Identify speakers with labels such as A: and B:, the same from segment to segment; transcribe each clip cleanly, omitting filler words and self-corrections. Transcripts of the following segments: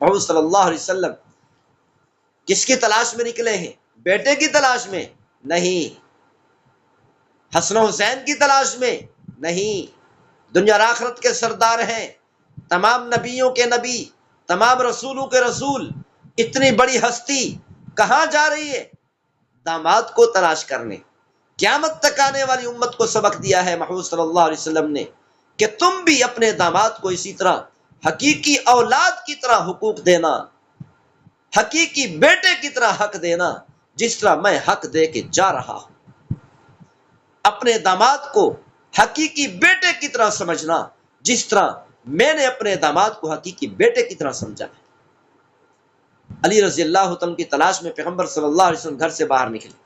A: محمد صلی اللہ علیہ وسلم کس کی تلاش میں نکلے ہیں؟ بیٹے کی تلاش میں نہیں، حسن و حسین کی تلاش میں نہیں، دنیا اور آخرت کے سردار ہیں، تمام نبیوں کے نبی، تمام رسولوں کے رسول، اتنی بڑی ہستی کہاں جا رہی ہے؟ داماد کو تلاش کرنے۔ قیامت تک آنے والی امت کو سبق دیا ہے محمد صلی اللہ علیہ وسلم نے کہ تم بھی اپنے داماد کو اسی طرح حقیقی اولاد کی طرح حقوق دینا، حقیقی بیٹے کی طرح حق دینا، جس طرح میں حق دے کے جا رہا ہوں۔ اپنے داماد کو حقیقی بیٹے کی طرح سمجھنا، جس طرح میں نے اپنے داماد کو حقیقی بیٹے کی طرح سمجھا ہے۔ علی رضی اللہ عنہ کی تلاش میں پیغمبر صلی اللہ علیہ وسلم گھر سے باہر نکلے،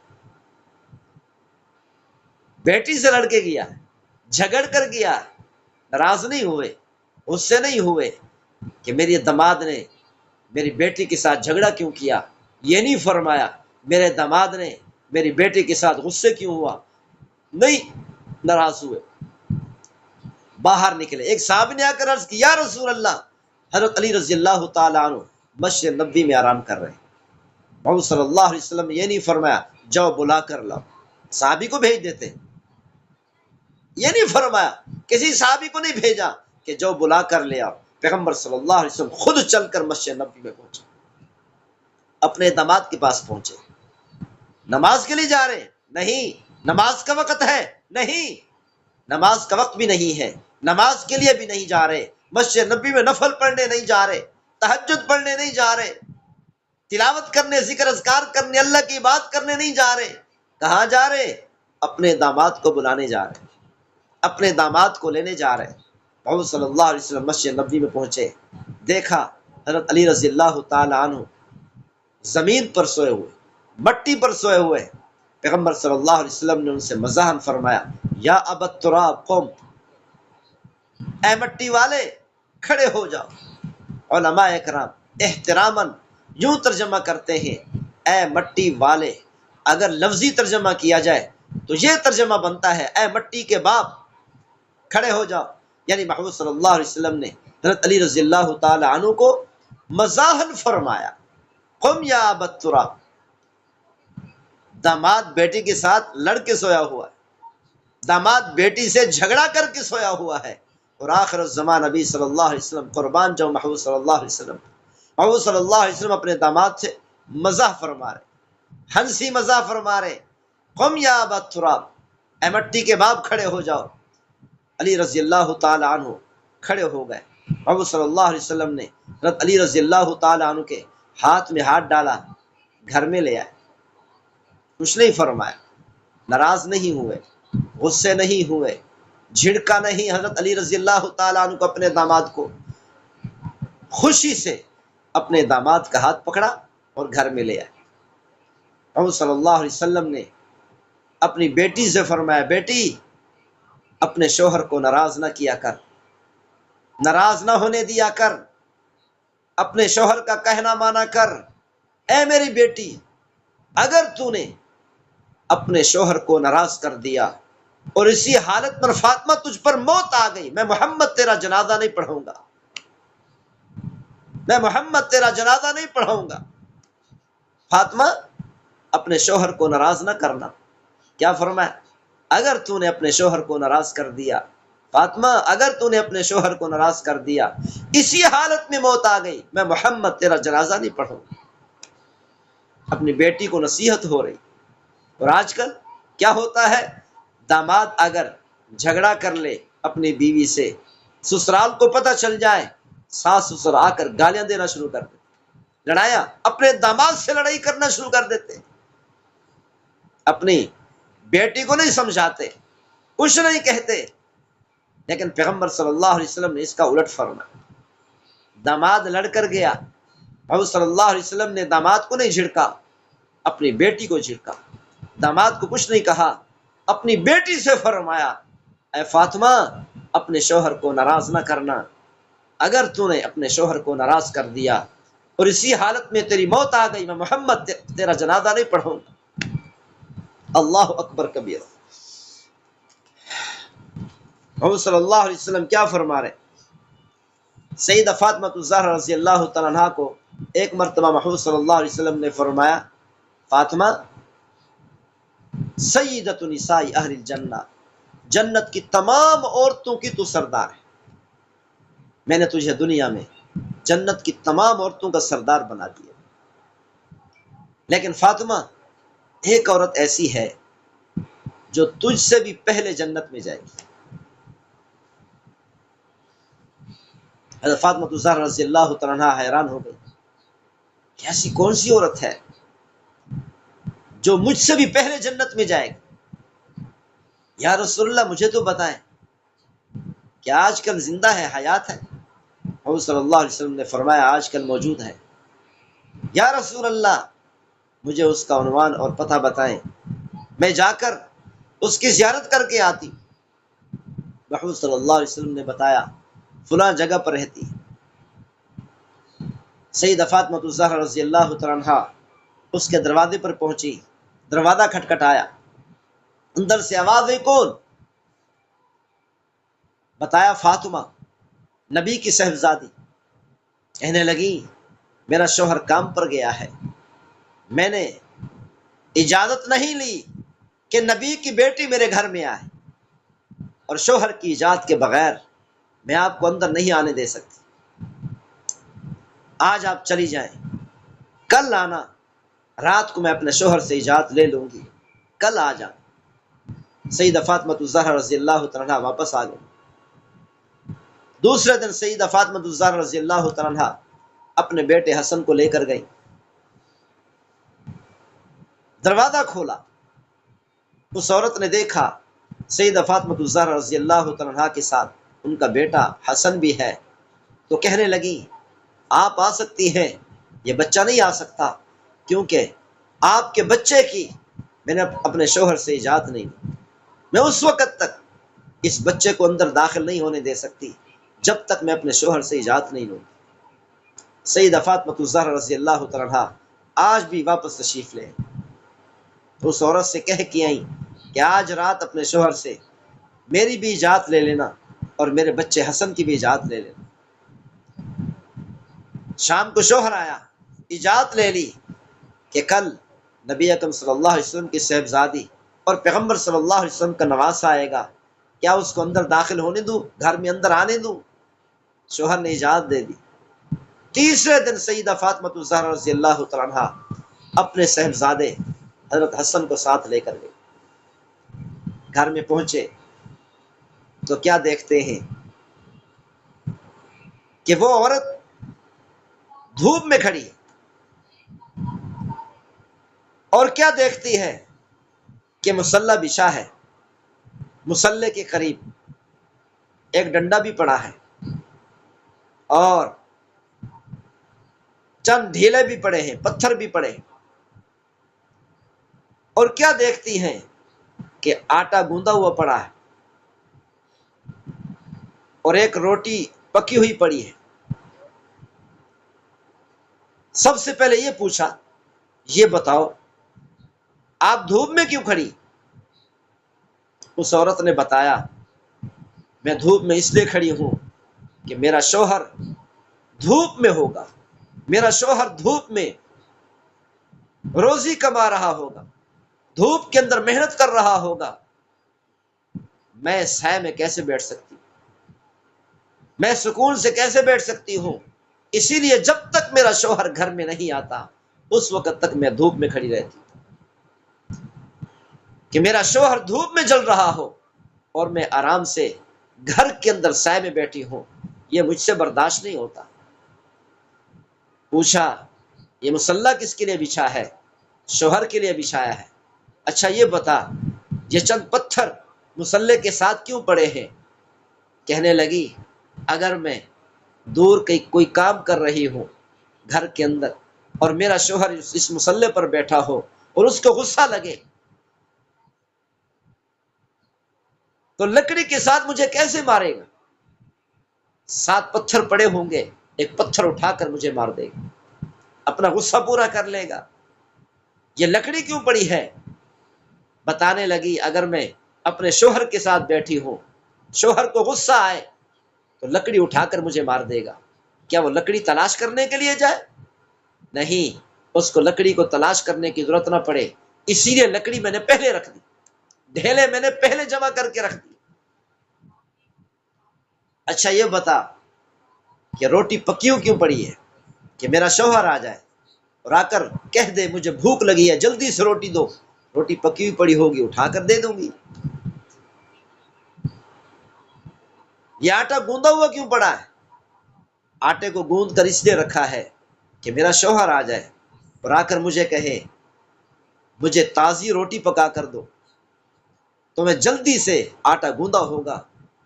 A: بیٹی سے لڑ کے گیا، جھگڑ کر گیا، ناراض نہیں ہوئے، غصے نہیں ہوئے کہ میری داماد نے میری بیٹی کے ساتھ جھگڑا کیوں کیا، یہ نہیں فرمایا میرے داماد نے میری بیٹی کے ساتھ غصے کیوں ہوا، نہیں، ناراض ہوئے، باہر نکلے۔ ایک صحابی نے آ کر عرض کی یا رسول اللہ، حضرت علی رضی اللہ تعالیٰ عنہ مسجد نبوی میں آرام کر رہے ہیں۔ محمد صلی اللہ علیہ وسلم نے یہ نہیں فرمایا جاؤ بلا کر لاؤ، صحابی کو بھیج دیتے، یہ نہیں فرمایا، کسی صحابی کو نہیں بھیجا کہ جو بلا کر لے آؤ، پیغمبر صلی اللہ علیہ وسلم خود چل کر مسجد نبوی میں پہنچے، اپنے داماد کے پاس پہنچے۔ نماز کے لیے جا رہے ہیں؟ نہیں۔ نماز کا وقت ہے؟ نہیں، نماز کا وقت بھی نہیں ہے، نماز کے لیے بھی نہیں جا رہے، مسجد نبوی میں نفل پڑھنے نہیں جا رہے، تہجد پڑھنے نہیں جا رہے، تلاوت کرنے، ذکر اذکار کرنے، اللہ کی بات کرنے نہیں جا رہے۔ کہاں جا رہے؟ اپنے داماد کو بلانے جا رہے، اپنے داماد کو لینے جا رہے۔ محمد صلی اللہ علیہ وسلم مسجد نبوی میں پہنچے، دیکھا حضرت علی رضی اللہ تعالی عنہ زمین پر سوئے ہوئے، مٹی پر سوئے ہوئے۔ پیغمبر صلی اللہ علیہ وسلم نے ان سے مزاحن فرمایا یا ابا التراب قم، اے مٹی والے کھڑے ہو جاؤ۔ علماء اکرام احتراماً یوں ترجمہ کرتے ہیں اے مٹی والے، اگر لفظی ترجمہ کیا جائے تو یہ ترجمہ بنتا ہے اے مٹی کے باپ کھڑے ہو جاؤ، یعنی محمد صلی اللہ علیہ وسلم نے حضرت علی رضی اللہ تعالی عنہ کو مزاحن فرمایا قم یا ابا التراب۔ داماد بیٹی کے ساتھ لڑ کے سویا ہوا ہے، داماد بیٹی سے جھگڑا کر کے سویا ہوا ہے، اور آخر الزمان نبی صلی اللہ علیہ وسلم قربان جاؤ محمد صلی اللہ علیہ وسلم، محمد صلی اللہ علیہ وسلم اپنے داماد سے مزاح فرما رہے، ہنسی مزاح فرما رہے، قم یا ابا التراب، اے مٹی کے باپ کھڑے ہو جاؤ۔ علی رضی اللہ تعالی عنہ کھڑے ہو گئے، محمد صلی اللہ علیہ وسلم نے حضرت علی رضی اللہ تعالی عنہ کے ہاتھ میں ہاتھ ڈالا، گھر میں لے آئے، کچھ نہیں فرمایا، ناراض نہیں ہوئے، غصے نہیں ہوئے، جھڑکا نہیں حضرت علی رضی اللہ تعالیٰ عنہ کو اپنے داماد کو، خوشی سے اپنے داماد کا ہاتھ پکڑا اور گھر میں لے آئے۔ محمد صلی اللہ علیہ وسلم نے اپنی بیٹی سے فرمایا بیٹی اپنے شوہر کو ناراض نہ کیا کر، ناراض نہ ہونے دیا کر، اپنے شوہر کا کہنا مانا کر۔ اے میری بیٹی، اگر تو نے اپنے شوہر کو ناراض کر دیا اور اسی حالت پر فاطمہ تجھ پر موت آ گئی، میں محمد تیرا جنازہ نہیں پڑھوں گا، میں محمد تیرا جنازہ نہیں پڑھوں گا۔ فاطمہ اپنے شوہر کو ناراض نہ کرنا، کیا فرمایا؟ اگر تو نے اپنے شوہر کو ناراض کر دیا، فاطمہ اگر تو نے اپنے شوہر کو ناراض کر دیا، اسی حالت میں موت آ گئی، میں محمد تیرا جنازہ نہیں پڑھوں گا۔ اپنی بیٹی کو نصیحت ہو رہی۔ اور آج کل کیا ہوتا ہے، داماد اگر جھگڑا کر لے اپنی بیوی سے، سسرال کو پتہ چل جائے، ساس سسر آ کر گالیاں دینا شروع کر دیتے، لڑائیاں، اپنے داماد سے لڑائی کرنا شروع کر دیتے، اپنی بیٹی کو نہیں سمجھاتے، کچھ نہیں کہتے۔ لیکن پیغمبر صلی اللہ علیہ وسلم نے اس کا الٹ فرمایا، داماد لڑ کر گیا، محمد صلی اللہ علیہ وسلم نے داماد کو نہیں جھڑکا، اپنی بیٹی کو جھڑکا، داماد کو کچھ نہیں کہا، اپنی بیٹی سے فرمایا اے فاطمہ اپنے شوہر کو ناراض نہ کرنا، اگر تو نے اپنے شوہر کو ناراض کر دیا اور اسی حالت میں تیری موت آ گئی، میں محمد تیرا جنازہ نہیں پڑھوں گا۔ اللہ اکبر کبیر۔ محمد صلی اللہ علیہ وسلم کیا فرما رہے؟ سیدہ فاطمہ الزہرا رضی اللہ تعالیٰ عنہا کو ایک مرتبہ محمود صلی اللہ علیہ وسلم نے فرمایا، فاطمہ سیدۃ نساء اہل الجنہ، جنت کی تمام عورتوں کی تو سردار ہے، میں نے تجھے دنیا میں جنت کی تمام عورتوں کا سردار بنا دیا، لیکن فاطمہ ایک عورت ایسی ہے جو تجھ سے بھی پہلے جنت میں جائے گی۔ حضرت فاطمہ الزہرا رضی اللہ تعالیٰ عنہا حیران ہو گئی کہ ایسی کون سی عورت ہے جو مجھ سے بھی پہلے جنت میں جائے گی؟ یا رسول اللہ مجھے تو بتائیں کہ آج کل زندہ ہے، حیات ہے؟ حضور صلی اللہ علیہ وسلم نے فرمایا آج کل موجود ہے۔ یا رسول اللہ مجھے اس کا عنوان اور پتہ بتائیں، میں جا کر اس کی زیارت کر کے آتی۔ محمود صلی اللہ علیہ وسلم نے بتایا فلاں جگہ پر رہتی۔ سیدہ فاطمہ الزہرا رضی اللہ تعالیٰ عنہا اس کے دروازے پر پہنچی، دروازہ کھٹکھٹایا، اندر سے آواز ہے کون؟ بتایا فاطمہ، نبی کی صاحبزادی۔ کہنے لگی میرا شوہر کام پر گیا ہے، میں نے اجازت نہیں لی کہ نبی کی بیٹی میرے گھر میں آئے، اور شوہر کی اجازت کے بغیر میں آپ کو اندر نہیں آنے دے سکتی۔ آج آپ چلی جائیں، کل آنا، رات کو میں اپنے شوہر سے اجازت لے لوں گی، کل آ جانا۔ سیدہ فاطمہ الزہرا رضی اللہ تعالیٰ عنہا واپس آ گئی۔ دوسرے دن سیدہ فاطمہ الزہرا رضی اللہ تعالیٰ عنہا اپنے بیٹے حسن کو لے کر گئی، دروازہ کھولا، اس عورت نے دیکھا سیدہ فاطمہ الزہرا رضی اللہ تعالیٰ عنہا کے ساتھ ان کا بیٹا حسن بھی ہے، تو کہنے لگی آپ آ سکتی ہیں، یہ بچہ نہیں آ سکتا، کیونکہ آپ کے بچے کی میں نے اپنے شوہر سے اجازت نہیں لی، میں اس وقت تک اس بچے کو اندر داخل نہیں ہونے دے سکتی جب تک میں اپنے شوہر سے اجازت نہیں لوں۔ سیدہ فاطمہ الزہرا رضی اللہ تعالیٰ عنہا آج بھی واپس تشریف لے، اس عورت سے کہہ کے آئیں کہ آج رات اپنے شوہر سے میری بھی اجازت لے لینا اور میرے بچے حسن کی بھی اجازت لے لینا۔ شام کو شوہر آیا، اجازت لے لی کہ کل نبی اکرم صلی اللہ علیہ وسلم کی صاحبزادی اور پیغمبر صلی اللہ علیہ وسلم کا نواسہ آئے گا، کیا اس کو اندر داخل ہونے دوں، گھر میں اندر آنے دوں؟ شوہر نے اجازت دے دی۔ تیسرے دن سیدہ فاطمہ الزہرا رضی اللہ تعالیٰ عنہا اپنے صاحبزادے حضرت حسن کو ساتھ لے کر گئے۔ گھر میں پہنچے تو کیا دیکھتے ہیں کہ وہ عورت دھوپ میں کھڑی ہے، اور کیا دیکھتی ہے کہ مصلی بچھا ہے، مصلی کے قریب ایک ڈنڈا بھی پڑا ہے اور چند ڈھیلے بھی پڑے ہیں، پتھر بھی پڑے ہیں، اور کیا دیکھتی ہیں کہ آٹا گوندا ہوا پڑا ہے اور ایک روٹی پکی ہوئی پڑی ہے۔ سب سے پہلے یہ پوچھا، یہ بتاؤ آپ دھوپ میں کیوں کھڑی؟ اس عورت نے بتایا میں دھوپ میں اس لیے کھڑی ہوں کہ میرا شوہر دھوپ میں ہوگا، میرا شوہر دھوپ میں روزی کما رہا ہوگا، دھوپ کے اندر محنت کر رہا ہوگا، میں سائے میں کیسے بیٹھ سکتی، میں سکون سے کیسے بیٹھ سکتی ہوں؟ اسی لیے جب تک میرا شوہر گھر میں نہیں آتا اس وقت تک میں دھوپ میں کھڑی رہتی، کہ میرا شوہر دھوپ میں جل رہا ہو اور میں آرام سے گھر کے اندر سائے میں بیٹھی ہوں، یہ مجھ سے برداشت نہیں ہوتا۔ پوچھا یہ مصلی کس کے لیے بچھا ہے؟ شوہر کے لیے بچھایا ہے۔ اچھا یہ بتا یہ چند پتھر مصلی کے ساتھ کیوں پڑے ہیں؟ کہنے لگی اگر میں دور کوئی کام کر رہی ہوں گھر کے اندر اور میرا شوہر اس مصلی پر بیٹھا ہو اور اس کو غصہ لگے تو لکڑی کے ساتھ مجھے کیسے مارے گا؟ 7 پتھر پڑے ہوں گے، ایک پتھر اٹھا کر مجھے مار دے گا، اپنا غصہ پورا کر لے گا۔ یہ لکڑی کیوں پڑی ہے؟ بتانے لگی اگر میں اپنے شوہر کے ساتھ بیٹھی ہوں، شوہر کو غصہ آئے تو لکڑی اٹھا کر مجھے مار دے گا، کیا وہ لکڑی تلاش کرنے کے لیے جائے؟ نہیں، اس کو لکڑی کو تلاش کرنے کی ضرورت نہ پڑے، اسی لیے لکڑی میں نے پہلے رکھ دی، ڈھیلے میں نے پہلے جمع کر کے رکھ دی۔ اچھا یہ بتا کہ روٹی پکیوں کیوں پڑی ہے؟ کہ میرا شوہر آ جائے اور آ کر کہہ دے مجھے بھوک لگی ہے، جلدی سے روٹی دو، روٹی پکی ہوئی پڑی ہوگی اٹھا کر دے دوں گی۔ یہ آٹا گوندا ہوا کیوں پڑا ہے؟ آٹے کو گوند کر اس لیے رکھا ہے کہ میرا شوہر آ جائے اور آ کر مجھے کہے مجھے تازی روٹی پکا کر دو، تو میں جلدی سے آٹا گوندا ہوگا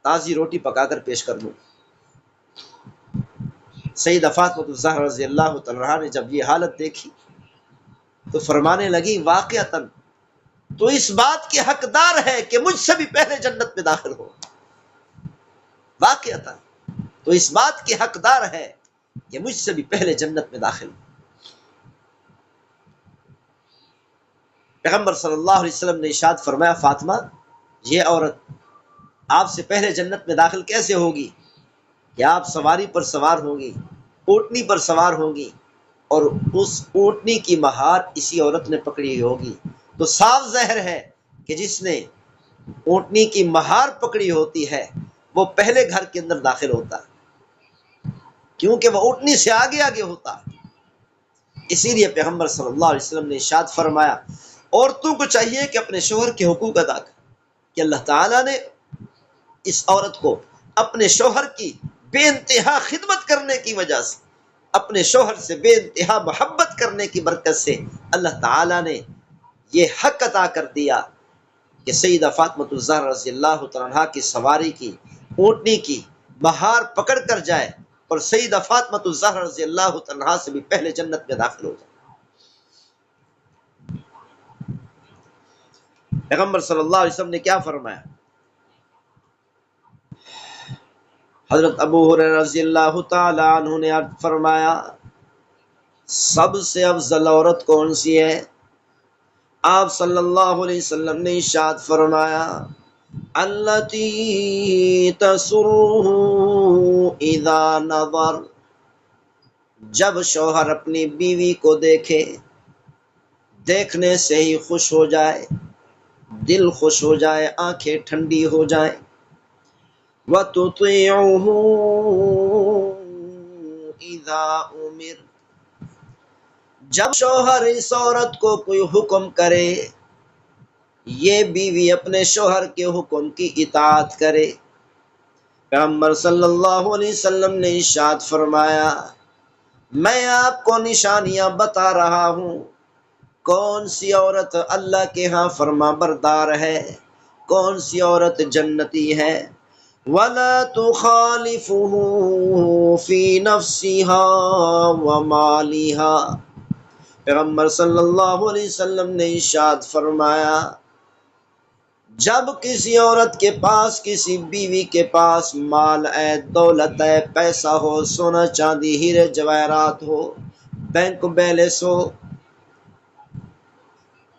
A: تازی روٹی پکا کر پیش کر دوں۔ سیدہ فاطمہ الزہرا رضی اللہ تعالی عنہا نے جب یہ حالت دیکھی تو فرمانے لگی واقعتاً تو اس بات کی حقدار ہے کہ مجھ سے بھی پہلے جنت میں داخل ہو، واقعتاً تو اس بات کی حقدار ہے کہ مجھ سے بھی پہلے جنت میں داخل ہو۔ پیغمبر صلی اللہ علیہ وسلم نے ارشاد فرمایا فاطمہ یہ عورت آپ سے پہلے جنت میں داخل کیسے ہوگی کہ آپ سواری پر سوار ہوگی، اونٹنی پر سوار ہوگی اور اس اونٹنی کی مہار اسی عورت نے پکڑی ہوگی، تو صاف ظاہر ہے کہ جس نے اونٹنی کی مہار پکڑی ہوتی ہے وہ پہلے گھر کے اندر داخل ہوتا ہے، کیونکہ وہ اونٹنی سے آگے آگے ہوتا ہے۔ اسی لیے پیغمبر صلی اللہ علیہ وسلم نے ارشاد فرمایا عورتوں کو چاہیے کہ اپنے شوہر کے حقوق ادا کریں، کہ اللہ تعالیٰ نے اس عورت کو اپنے شوہر کی بے انتہا خدمت کرنے کی وجہ سے، اپنے شوہر سے بے انتہا محبت کرنے کی برکت سے اللہ تعالیٰ نے یہ حق عطا کر دیا کہ سیدہ فاطمہ الزہرا رضی اللہ تعالیٰ عنہا کی سواری کی اونٹنی کی مہار پکڑ کر جائے اور سیدہ فاطمہ الزہرا رضی اللہ تعالیٰ عنہا سے بھی پہلے جنت میں داخل ہو جائے۔ پیغمبر صلی اللہ علیہ وسلم نے کیا فرمایا؟ حضرت ابو ہریرہ رضی اللہ تعالی عنہ نے فرمایا سب سے افضل عورت کون سی ہے؟ آپ صلی اللہ علیہ وسلم نے ارشاد فرمایا التی تسرہ اذا نظر، جب شوہر اپنی بیوی کو دیکھے، دیکھنے سے ہی خوش ہو جائے، دل خوش ہو جائے، آنکھیں ٹھنڈی ہو جائیں، وَتُطِيعُهُ إِذَا أُمِرَ، جب شوہر اس عورت کو کوئی حکم کرے یہ بیوی اپنے شوہر کے حکم کی اطاعت کرے۔ پیغمبر صلی اللہ علیہ وسلم نے ارشاد فرمایا میں آپ کو نشانیاں بتا رہا ہوں کون سی عورت اللہ کے ہاں فرما بردار ہے، کون سی عورت جنتی ہے۔ وَلَا تُخَالِفُهُ فِي نَفْسِهَا وَمَالِهَا، پیغمبر صلی اللہ علیہ وسلم نے ارشاد فرمایا جب کسی عورت کے پاس، کسی بیوی کے پاس مال ہے، دولت ہے، پیسہ ہو، سونا چاندی، ہیرے جواہرات ہو، بینک بیلنس ہو،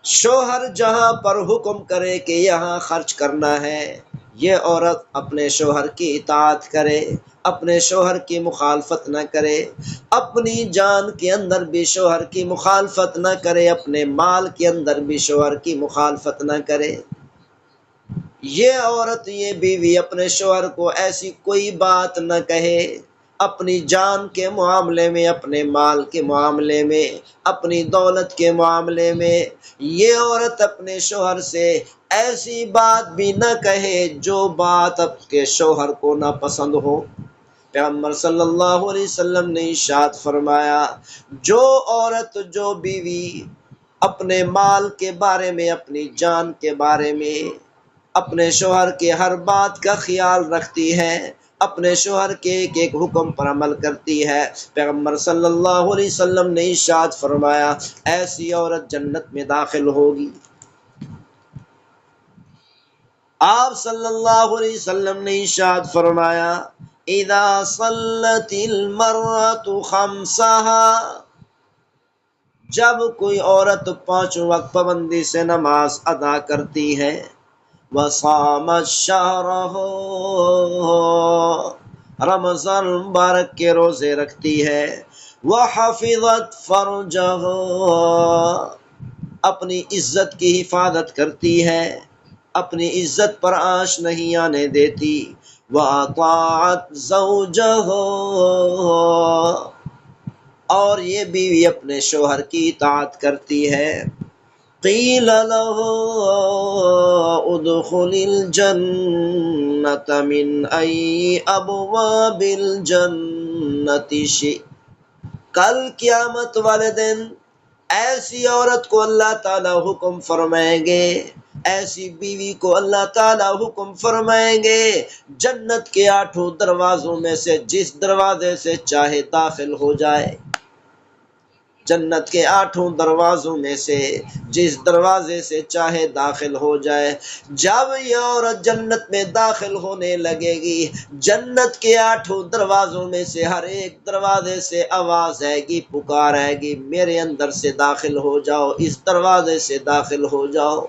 A: شوہر جہاں پر حکم کرے کہ یہاں خرچ کرنا ہے یہ عورت اپنے شوہر کی اطاعت کرے، اپنے شوہر کی مخالفت نہ کرے، اپنی جان کے اندر بھی شوہر کی مخالفت نہ کرے، اپنے مال کے اندر بھی شوہر کی مخالفت نہ کرے۔ یہ عورت، یہ بیوی اپنے شوہر کو ایسی کوئی بات نہ کہے اپنی جان کے معاملے میں، اپنے مال کے معاملے میں، اپنی دولت کے معاملے میں۔ یہ عورت اپنے شوہر سے ایسی بات بھی نہ کہے جو بات اب کے شوہر کو نہ پسند ہو۔ پیغمبر صلی اللہ علیہ وسلم نے ارشاد فرمایا جو عورت، جو بیوی اپنے مال کے بارے میں، اپنی جان کے بارے میں، اپنے شوہر کے ہر بات کا خیال رکھتی ہے، اپنے شوہر کے ایک ایک حکم پر عمل کرتی ہے، پیغمبر صلی اللہ علیہ وسلم نے ارشاد فرمایا ایسی عورت جنت میں داخل ہوگی۔ آپ صلی اللہ علیہ وسلم نے ارشاد فرمایا اذا صلت المرأة خمسها، جب کوئی عورت 5 وقت پابندی سے نماز ادا کرتی ہے، وصامت شہرہ، رمضان مبارک کے روزے رکھتی ہے، وحفظت فرجہ، اپنی عزت کی حفاظت کرتی ہے، اپنی عزت پر آنچ نہیں آنے دیتی، وَأَطَاعَتْ زَوْجَهَا، اور یہ بیوی اپنے شوہر کی اطاعت کرتی ہے۔ قیل لہ ادخل الجنۃ من ای ابواب الجنۃ شئت، کل قیامت والے دن ایسی عورت کو اللہ تعالی حکم فرمائیں گے، ایسی بیوی کو اللہ تعالی حکم فرمائیں گے جنت کے 8 دروازوں میں سے جس دروازے سے چاہے داخل ہو جائے، جنت کے 8 دروازوں میں سے جس دروازے سے چاہے داخل ہو جائے۔ جب یہ عورت جنت میں داخل ہونے لگے گی، جنت کے 8 دروازوں میں سے ہر ایک دروازے سے آواز آئے گی، پکار آئے گی، میرے اندر سے داخل ہو جاؤ، اس دروازے سے داخل ہو جاؤ۔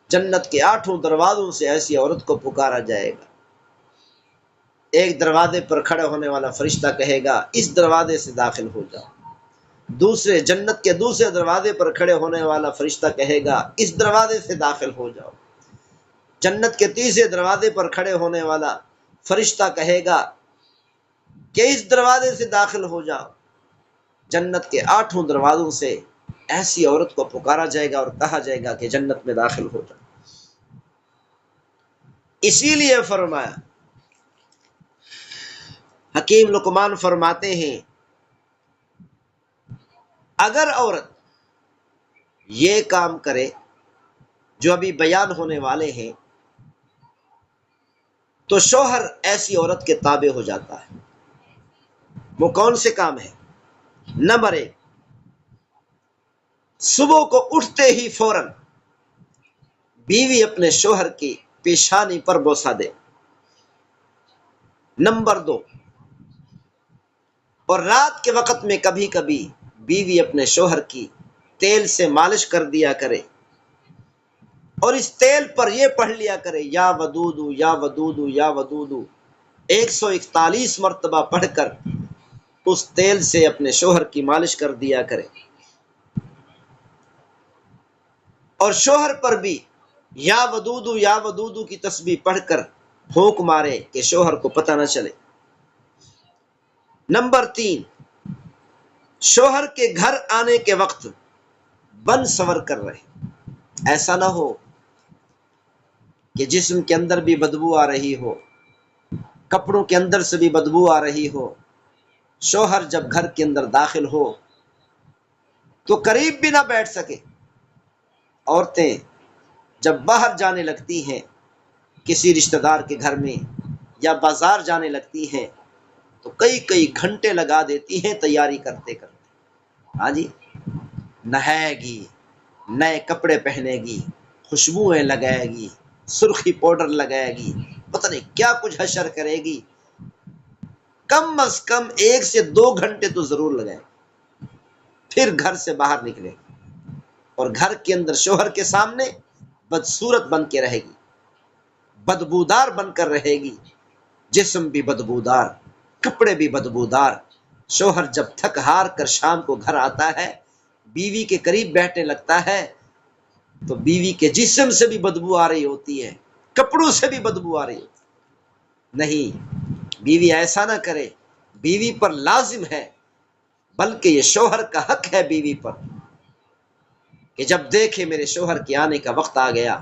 A: جنت کے 8 دروازوں سے ایسی عورت کو پکارا جائے گا۔ ایک دروازے پر کھڑے ہونے والا فرشتہ کہے گا اس دروازے سے داخل ہو جاؤ، دوسرے جنت کے دوسرے دروازے پر کھڑے ہونے والا فرشتہ کہے گا اس دروازے سے داخل ہو جاؤ، جنت کے تیسرے دروازے پر کھڑے ہونے والا فرشتہ کہے گا کہ اس دروازے سے داخل ہو جاؤ۔ جنت کے 8 دروازوں سے ایسی عورت کو پکارا جائے گا اور کہا جائے گا کہ جنت میں داخل ہو جاؤ۔ اسی لیے فرمایا، حکیم لقمان فرماتے ہیں اگر عورت یہ کام کرے جو ابھی بیان ہونے والے ہیں تو شوہر ایسی عورت کے تابع ہو جاتا ہے۔ وہ کون سے کام ہے؟ نمبر 1، صبح کو اٹھتے ہی فوراً بیوی اپنے شوہر کی پیشانی پر بوسہ دے۔ نمبر 2، اور رات کے وقت میں کبھی کبھی بیوی اپنے شوہر کی تیل سے مالش کر دیا کرے، اور اس تیل پر یہ پڑھ لیا کرے یا ودودو یا ودودو یا ودودو، 141 مرتبہ پڑھ کر اس تیل سے اپنے شوہر کی مالش کر دیا کرے، اور شوہر پر بھی یا ودودو کی تسبیح پڑھ کر پھونک مارے کہ شوہر کو پتہ نہ چلے۔ نمبر 3، شوہر کے گھر آنے کے وقت بن سور کر رہے، ایسا نہ ہو کہ جسم کے اندر بھی بدبو آ رہی ہو، کپڑوں کے اندر سے بھی بدبو آ رہی ہو، شوہر جب گھر کے اندر داخل ہو تو قریب بھی نہ بیٹھ سکے۔ عورتیں جب باہر جانے لگتی ہیں کسی رشتہ دار کے گھر میں یا بازار جانے لگتی ہیں تو کئی گھنٹے لگا دیتی ہیں تیاری کرتے کرتے۔ ہاں جی، نہائے گی، نئے کپڑے پہنے گی، خوشبوئیں لگائے گی، سرخی پاؤڈر لگائے گی، پتہ نہیں کیا کچھ حشر کرے گی، کم از کم 1 سے 2 گھنٹے تو ضرور لگائے، پھر گھر سے باہر نکلے گی اور گھر کے اندر شوہر کے سامنے بدصورت بن کے رہے گی، بدبودار بن کر رہے گی، جسم بھی بدبودار، کپڑے بھی بدبودار۔ شوہر جب تھک ہار کر شام کو گھر آتا ہے، بیوی کے قریب بیٹھنے لگتا ہے تو بیوی کے جسم سے بھی بدبو آ رہی ہوتی ہے، کپڑوں سے بھی بدبو آ رہی ہوتی ہے۔ نہیں، بیوی ایسا نہ کرے، بیوی پر لازم ہے، بلکہ یہ شوہر کا حق ہے بیوی پر کہ جب دیکھے میرے شوہر کے آنے کا وقت آ گیا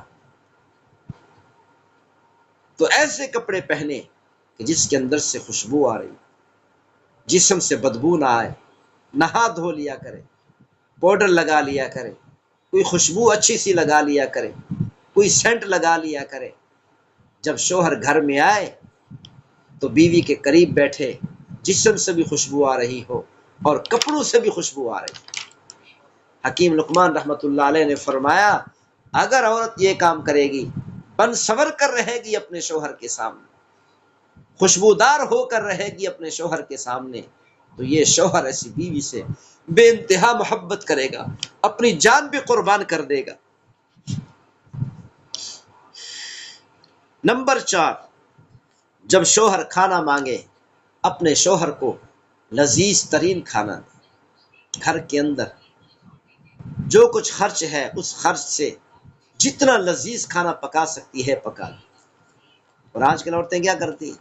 A: تو ایسے کپڑے پہنے کہ جس کے اندر سے خوشبو آ رہی، جسم سے بدبو نہ آئے، نہا دھو لیا کرے، پاؤڈر لگا لیا کرے، کوئی خوشبو اچھی سی لگا لیا کرے، کوئی سینٹ لگا لیا کرے۔ جب شوہر گھر میں آئے تو بیوی کے قریب بیٹھے، جسم سے بھی خوشبو آ رہی ہو اور کپڑوں سے بھی خوشبو آ رہی۔ حکیم لقمان رحمۃ اللہ علیہ نے فرمایا اگر عورت یہ کام کرے گی، بن سور کر رہے گی اپنے شوہر کے سامنے، خوشبودار ہو کر رہے گی اپنے شوہر کے سامنے، تو یہ شوہر ایسی بیوی سے بے انتہا محبت کرے گا، اپنی جان بھی قربان کر دے گا۔ نمبر 4، جب شوہر کھانا مانگے اپنے شوہر کو لذیذ ترین کھانا دے، گھر کے اندر جو کچھ خرچ ہے اس خرچ سے جتنا لذیذ کھانا پکا سکتی ہے پکا لے۔ اور آج کل عورتیں کیا کرتی ہیں؟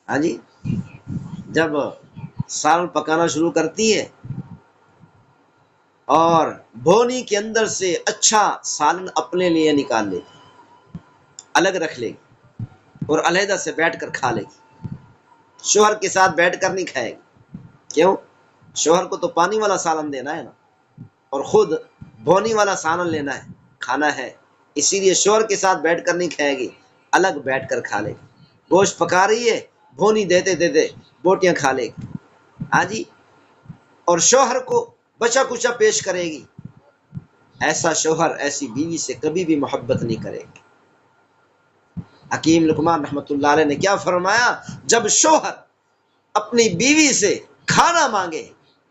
A: ہاں جی، جب سالن پکانا شروع کرتی ہے اور بھونی کے اندر سے اچھا سالن اپنے لیے نکال لے گی، الگ رکھ لے گی اور علیحدہ سے بیٹھ کر کھا لے گی، شوہر کے ساتھ بیٹھ کر نہیں کھائے گی۔ کیوں؟ شوہر کو تو پانی والا سالن دینا ہے نا، اور خود بھونی والا سالن لینا ہے، کھانا ہے، اسی لیے شوہر کے ساتھ بیٹھ کر نہیں کھائے گی، الگ بیٹھ کر کھا لے گی۔ گوشت پکا رہی ہے، بھونی دیتے دیتے بوٹیاں کھا لے گی، ہاں جی، اور شوہر کو بچا کچا پیش کرے گی۔ ایسا شوہر ایسی بیوی سے کبھی بھی محبت نہیں کرے گی۔ حکیم لقمان رحمۃ اللہ علیہ نے کیا فرمایا؟ جب شوہر اپنی بیوی سے کھانا مانگے،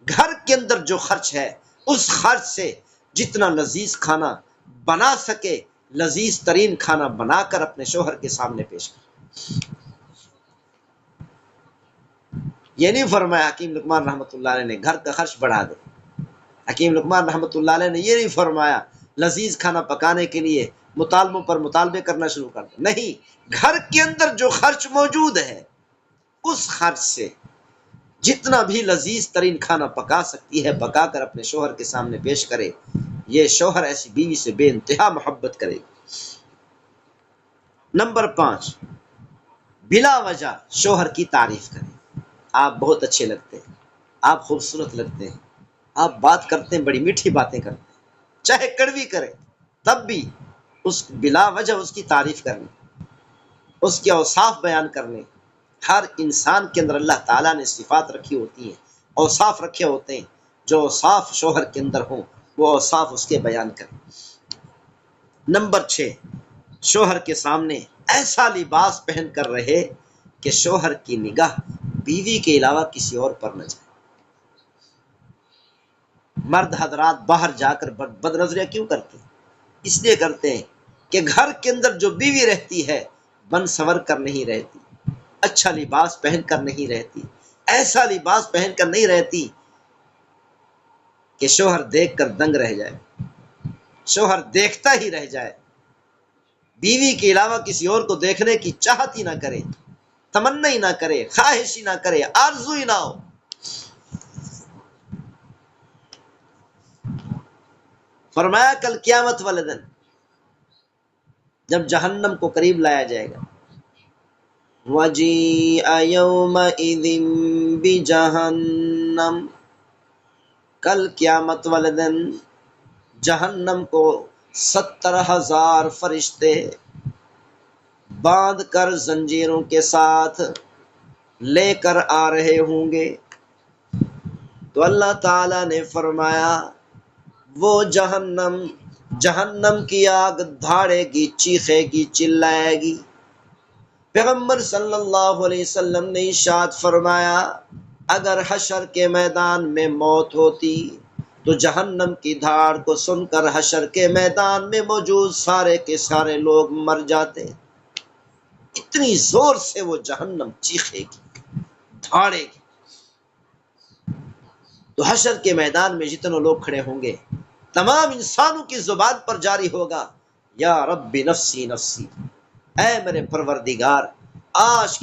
A: گھر کے اندر جو خرچ ہے اس خرچ سے جتنا لذیذ کھانا بنا سکے، لذیذ ترین کھانا بنا کر اپنے شوہر کے سامنے پیش کرے۔ یہ نہیں فرمایا حکیم لقمان رحمۃ اللہ علیہ نے گھر کا خرچ بڑھا دے۔ حکیم لقمان رحمۃ اللہ علیہ نے یہ نہیں فرمایا لذیذ کھانا پکانے کے لیے مطالبوں پر مطالبے کرنا شروع کر دے۔ نہیں، گھر کے اندر جو خرچ موجود ہے اس خرچ سے جتنا بھی لذیذ ترین کھانا پکا سکتی ہے پکا کر اپنے شوہر کے سامنے پیش کرے۔ یہ شوہر ایسی بیوی سے بے انتہا محبت کرے گی۔ نمبر 5، بلا وجہ شوہر کی تعریف کرے۔ آپ بہت اچھے لگتے ہیں، آپ خوبصورت لگتے ہیں، آپ بات کرتے ہیں، بڑی میٹھی باتیں کرتے ہیں، چاہے کڑوی کرے تب بھی اس بلا وجہ اس کی تعریف کرنے، اس کے اوصاف بیان کرنے۔ ہر انسان کے اندر اللہ تعالیٰ نے صفات رکھی ہوتی ہیں، اوصاف رکھے ہوتے ہیں، جو اوصاف شوہر کے اندر ہوں وہ اوصاف اس کے بیان کریں۔ نمبر 6، شوہر کے سامنے ایسا لباس پہن کر رہے کہ شوہر کی نگاہ بیوی کے علاوہ کسی اور پر نہ جائے۔ مرد حضرات باہر جا کر بد نظریاں کیوں کرتے ہیں؟ اس لیے کرتے ہیں کہ گھر کے اندر جو بیوی رہتی ہے بن سنور کر نہیں رہتی، اچھا لباس پہن کر نہیں رہتی، ایسا لباس پہن کر نہیں رہتی کہ شوہر دیکھ کر دنگ رہ جائے، شوہر دیکھتا ہی رہ جائے، بیوی کے علاوہ کسی اور کو دیکھنے کی چاہت ہی نہ کرے، تمنا ہی نہ کرے، خواہش ہی نہ کرے، آرزو ہی نہ ہو۔ فرمایا کل قیامت والے دن جب جہنم کو قریب لایا جائے گا، وَجِيءَ يَوْمَئِذٍ بِجَهَنَّمَ، کل قیامت والے دن جہنم کو 70,000 فرشتے باندھ کر زنجیروں کے ساتھ لے کر آ رہے ہوں گے۔ تو اللہ تعالیٰ نے فرمایا وہ جہنم کی آگ دھاڑے گی، چیخے گی، چلائے گی۔ پیغمبر صلی اللہ علیہ وسلم نے ارشاد فرمایا اگر حشر کے میدان میں موت ہوتی تو جہنم کی دھاڑ کو سن کر حشر کے میدان میں موجود سارے کے سارے لوگ مر جاتے۔ اتنی زور سے وہ جہنم چیخے گی، دھاڑے گی۔ تو حشر کے میدان میں جتنے لوگ کھڑے ہوں گے تمام انسانوں کی زبان پر جاری ہوگا یا رب نفسی نفسی، اے میرے پروردگار آج